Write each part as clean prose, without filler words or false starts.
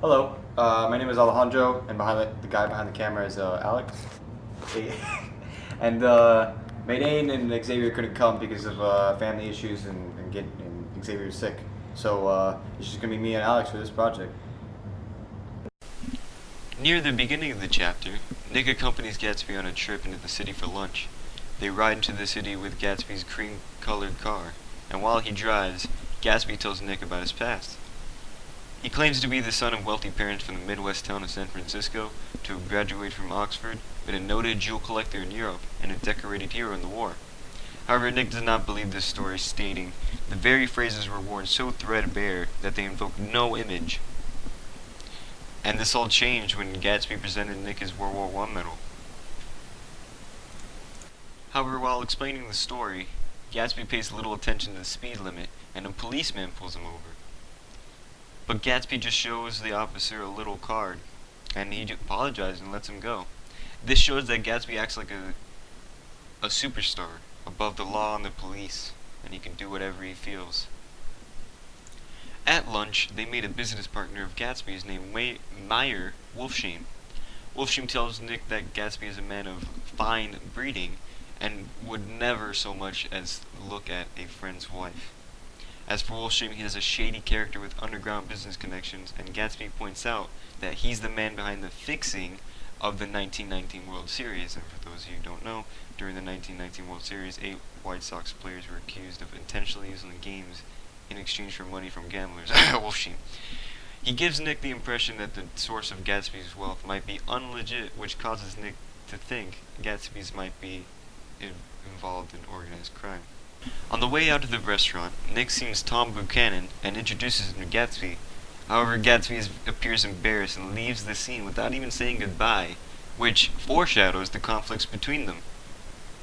Hello, my name is Alejandro, and the guy behind the camera is Alex. and Mayday and Xavier couldn't come because of family issues and Xavier's sick. So it's just gonna be me and Alex for this project. Near the beginning of the chapter, Nick accompanies Gatsby on a trip into the city for lunch. They ride into the city with Gatsby's cream-colored car, and while he drives, Gatsby tells Nick about his past. He claims to be the son of wealthy parents from the Midwest town of San Francisco, to have graduated from Oxford, been a noted jewel collector in Europe, and a decorated hero in the war. However, Nick does not believe this story, stating, the very phrases were worn so threadbare that they invoke no image. And this all changed when Gatsby presented Nick his World War I medal. However, while explaining the story, Gatsby pays little attention to the speed limit, and a policeman pulls him over. But Gatsby just shows the officer a little card, and he apologizes and lets him go. This shows that Gatsby acts like a superstar, above the law and the police, and he can do whatever he feels. At lunch, they meet a business partner of Gatsby's named Meyer Wolfsheim. Wolfsheim tells Nick that Gatsby is a man of fine breeding and would never so much as look at a friend's wife. As for Wolfsheim, he is a shady character with underground business connections, and Gatsby points out that he's the man behind the fixing of the 1919 World Series. And for those of you who don't know, during the 1919 World Series, 8 White Sox players were accused of intentionally using the games in exchange for money from gamblers. Wolfsheim. He gives Nick the impression that the source of Gatsby's wealth might be unlegit, which causes Nick to think Gatsby's might be involved in organized crime. On the way out of the restaurant, Nick sees Tom Buchanan and introduces him to Gatsby. However, Gatsby appears embarrassed and leaves the scene without even saying goodbye, which foreshadows the conflicts between them.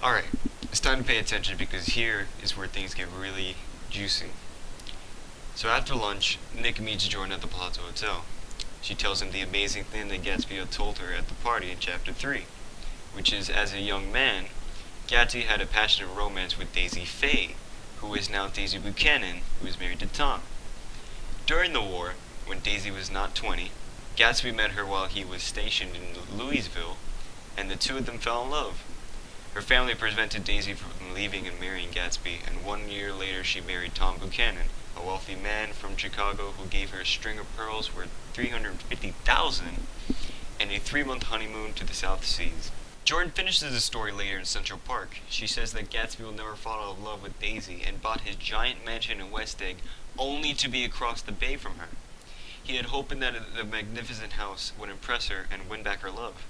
Alright, it's time to pay attention because here is where things get really juicy. So after lunch, Nick meets Jordan at the Plaza Hotel. She tells him the amazing thing that Gatsby had told her at the party in Chapter 3, which is, as a young man, Gatsby had a passionate romance with Daisy Faye, who is now Daisy Buchanan, who is married to Tom. During the war, when Daisy was not 20, Gatsby met her while he was stationed in Louisville, and the two of them fell in love. Her family prevented Daisy from leaving and marrying Gatsby, and 1 year later she married Tom Buchanan, a wealthy man from Chicago who gave her a string of pearls worth $350,000 and a 3-month honeymoon to the South Seas. Jordan finishes the story later in Central Park. She says that Gatsby will never fall out of love with Daisy and bought his giant mansion in West Egg only to be across the bay from her. He had hoped that the magnificent house would impress her and win back her love.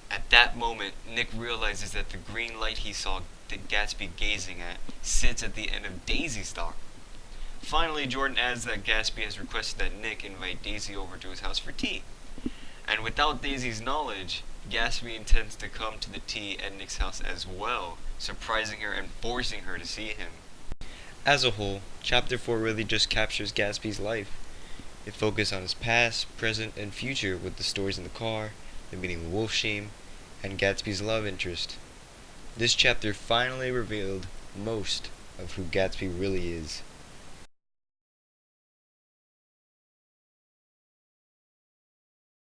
At that moment, Nick realizes that the green light he saw Gatsby gazing at sits at the end of Daisy's dock. Finally, Jordan adds that Gatsby has requested that Nick invite Daisy over to his house for tea. And without Daisy's knowledge, Gatsby intends to come to the tea at Nick's house as well, surprising her and forcing her to see him. As a whole, Chapter 4 really just captures Gatsby's life. It focuses on his past, present, and future with the stories in the car, the meeting with Wolfsheim, and Gatsby's love interest. This chapter finally revealed most of who Gatsby really is.